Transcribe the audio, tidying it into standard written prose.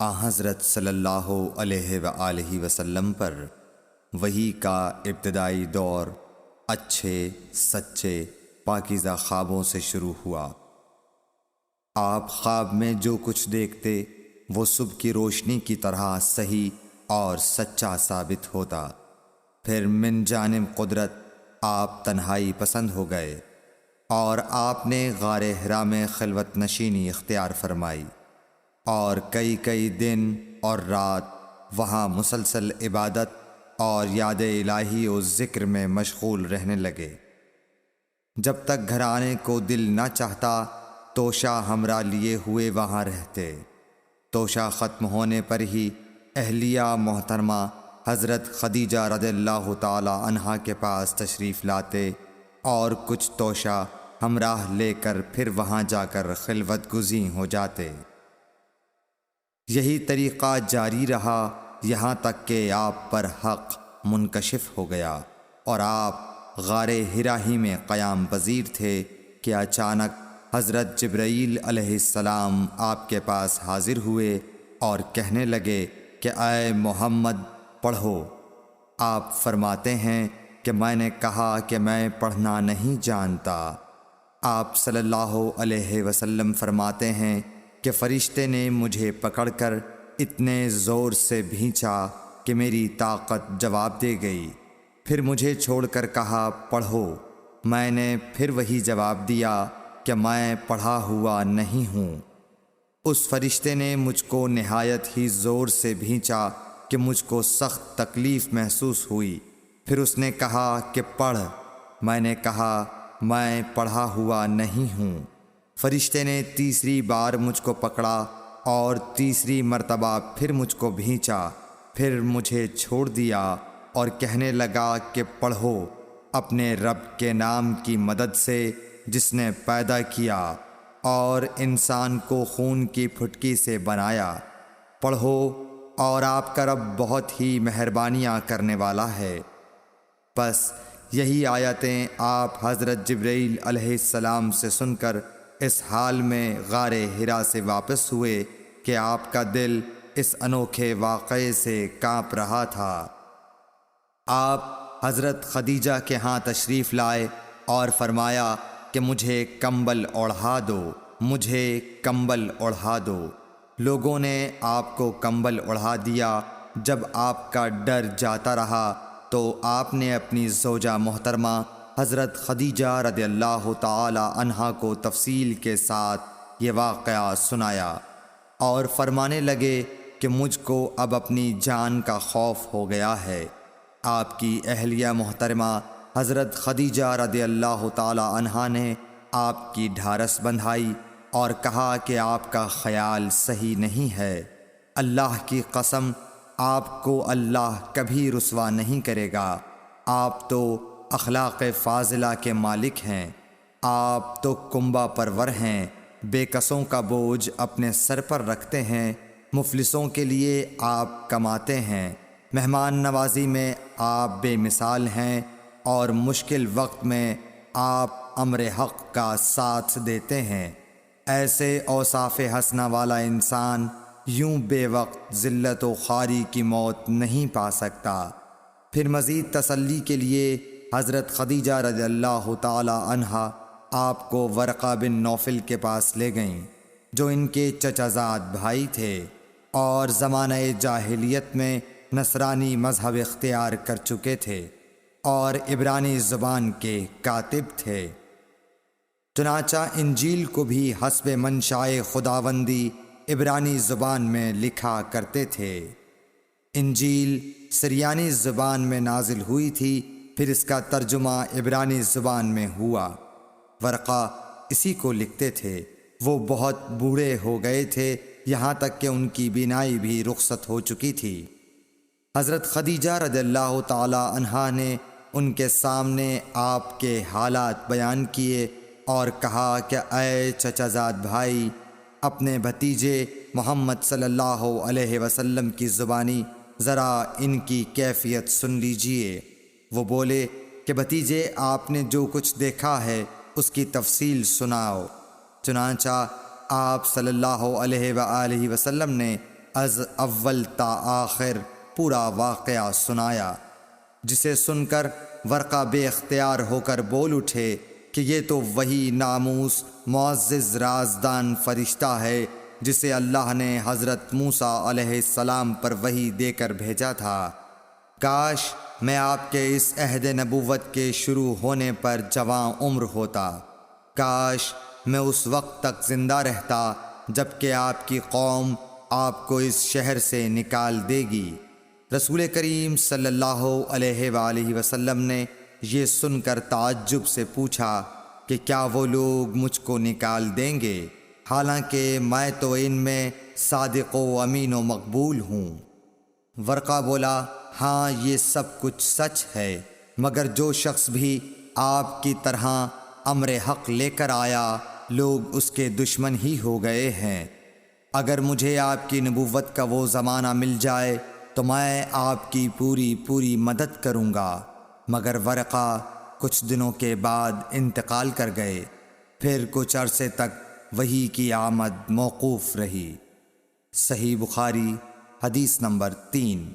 حضرت صلی اللہ علیہ وآلہ وسلم پر وحی کا ابتدائی دور اچھے سچے پاکیزہ خوابوں سے شروع ہوا۔ آپ خواب میں جو کچھ دیکھتے وہ صبح کی روشنی کی طرح صحیح اور سچا ثابت ہوتا۔ پھر من جانب قدرت آپ تنہائی پسند ہو گئے اور آپ نے غار حرا میں خلوت نشینی اختیار فرمائی اور کئی دن اور رات وہاں مسلسل عبادت اور یاد الہی و ذکر میں مشغول رہنے لگے۔ جب تک گھر آنے کو دل نہ چاہتا توشہ ہمراہ لیے ہوئے وہاں رہتے۔ توشہ ختم ہونے پر ہی اہلیہ محترمہ حضرت خدیجہ رضی اللہ تعالی عنہا کے پاس تشریف لاتے اور کچھ توشہ ہمراہ لے کر پھر وہاں جا کر خلوت گزین ہو جاتے۔ یہی طریقہ جاری رہا یہاں تک کہ آپ پر حق منکشف ہو گیا اور آپ غار حرا ہی میں قیام پذیر تھے کہ اچانک حضرت جبرائیل علیہ السلام آپ کے پاس حاضر ہوئے اور کہنے لگے کہ اے محمد پڑھو۔ آپ فرماتے ہیں کہ میں نے کہا کہ میں پڑھنا نہیں جانتا۔ آپ صلی اللہ علیہ وسلم فرماتے ہیں کہ فرشتے نے مجھے پکڑ کر اتنے زور سے بھینچا کہ میری طاقت جواب دے گئی۔ پھر مجھے چھوڑ کر کہا پڑھو۔ میں نے پھر وہی جواب دیا کہ میں پڑھا ہوا نہیں ہوں۔ اس فرشتے نے مجھ کو نہایت ہی زور سے بھینچا کہ مجھ کو سخت تکلیف محسوس ہوئی۔ پھر اس نے کہا کہ پڑھ۔ میں نے کہا میں پڑھا ہوا نہیں ہوں۔ فرشتے نے تیسری بار مجھ کو پکڑا اور تیسری مرتبہ پھر مجھ کو بھینچا۔ پھر مجھے چھوڑ دیا اور کہنے لگا کہ پڑھو اپنے رب کے نام کی مدد سے جس نے پیدا کیا اور انسان کو خون کی پھٹکی سے بنایا۔ پڑھو اور آپ کا رب بہت ہی مہربانیاں کرنے والا ہے۔ بس یہی آیتیں آپ حضرت جبرائیل علیہ السلام سے سن کر اس حال میں غار حرا سے واپس ہوئے کہ آپ کا دل اس انوکھے واقعے سے کانپ رہا تھا۔ آپ حضرت خدیجہ کے ہاں تشریف لائے اور فرمایا کہ مجھے کمبل اوڑھا دو، مجھے کمبل اوڑھا دو۔ لوگوں نے آپ کو کمبل اوڑھا دیا۔ جب آپ کا ڈر جاتا رہا تو آپ نے اپنی زوجہ محترمہ حضرت خدیجہ رضی اللہ تعالی عنہا کو تفصیل کے ساتھ یہ واقعہ سنایا اور فرمانے لگے کہ مجھ کو اب اپنی جان کا خوف ہو گیا ہے۔ آپ کی اہلیہ محترمہ حضرت خدیجہ رضی اللہ تعالی عنہا نے آپ کی ڈھارس بندھائی اور کہا کہ آپ کا خیال صحیح نہیں ہے۔ اللہ کی قسم آپ کو اللہ کبھی رسوا نہیں کرے گا۔ آپ تو اخلاق فاضلہ کے مالک ہیں۔ آپ تو کنبہ پرور ہیں، بے کسوں کا بوجھ اپنے سر پر رکھتے ہیں، مفلسوں کے لیے آپ کماتے ہیں، مہمان نوازی میں آپ بے مثال ہیں اور مشکل وقت میں آپ امر حق کا ساتھ دیتے ہیں۔ ایسے اوصاف حسنہ والا انسان یوں بے وقت ذلت و خواری کی موت نہیں پا سکتا۔ پھر مزید تسلی کے لیے حضرت خدیجہ رضی اللہ تعالی عنہا آپ کو ورقہ بن نوفل کے پاس لے گئیں جو ان کے چچا زاد بھائی تھے اور زمانہ جاہلیت میں نصرانی مذہب اختیار کر چکے تھے اور عبرانی زبان کے کاتب تھے۔ چنانچہ انجیل کو بھی حسب منشائے خداوندی عبرانی زبان میں لکھا کرتے تھے۔ انجیل سریانی زبان میں نازل ہوئی تھی، پھر اس کا ترجمہ عبرانی زبان میں ہوا۔ ورقہ اسی کو لکھتے تھے۔ وہ بہت بوڑھے ہو گئے تھے، یہاں تک کہ ان کی بینائی بھی رخصت ہو چکی تھی۔ حضرت خدیجہ رضی اللہ تعالی عنہا نے ان کے سامنے آپ کے حالات بیان کیے اور کہا کہ اے چچا زاد بھائی، اپنے بھتیجے محمد صلی اللہ علیہ وسلم کی زبانی ذرا ان کی کیفیت سن لیجئے۔ وہ بولے کہ بھتیجے آپ نے جو کچھ دیکھا ہے اس کی تفصیل سناؤ۔ چنانچہ آپ صلی اللہ علیہ وآلہ وسلم نے از اول تا آخر پورا واقعہ سنایا، جسے سن کر ورقہ بے اختیار ہو کر بول اٹھے کہ یہ تو وہی ناموس معزز رازدان فرشتہ ہے جسے اللہ نے حضرت موسیٰ علیہ السلام پر وحی دے کر بھیجا تھا۔ کاش میں آپ کے اس عہد نبوت کے شروع ہونے پر جوان عمر ہوتا، کاش میں اس وقت تک زندہ رہتا جب کہ آپ کی قوم آپ کو اس شہر سے نکال دے گی۔ رسول کریم صلی اللہ علیہ وآلہ وسلم نے یہ سن کر تعجب سے پوچھا کہ کیا وہ لوگ مجھ کو نکال دیں گے، حالانکہ میں تو ان میں صادق و امین و مقبول ہوں؟ ورقہ بولا، ہاں یہ سب کچھ سچ ہے، مگر جو شخص بھی آپ کی طرح امر حق لے کر آیا لوگ اس کے دشمن ہی ہو گئے ہیں۔ اگر مجھے آپ کی نبوت کا وہ زمانہ مل جائے تو میں آپ کی پوری مدد کروں گا، مگر ورقہ کچھ دنوں کے بعد انتقال کر گئے، پھر کچھ عرصے تک وحی کی آمد موقوف رہی۔ صحیح بخاری حدیث نمبر 3۔